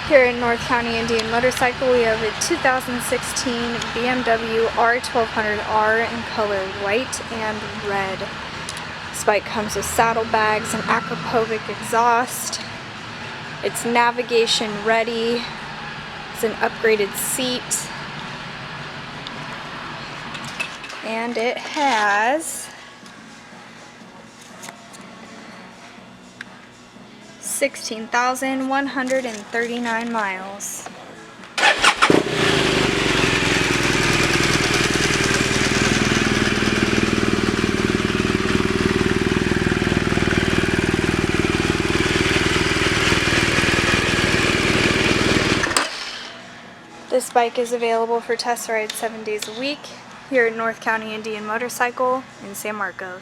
Here at North County Indian Motorcycle, we have a 2016 BMW R1200R in color white and red. This bike comes with saddlebags and Akrapovic exhaust. It's navigation ready. It's an upgraded seat. And it has 16,139 miles. This bike is available for test rides 7 days a week here at North County Indian Motorcycle in San Marcos.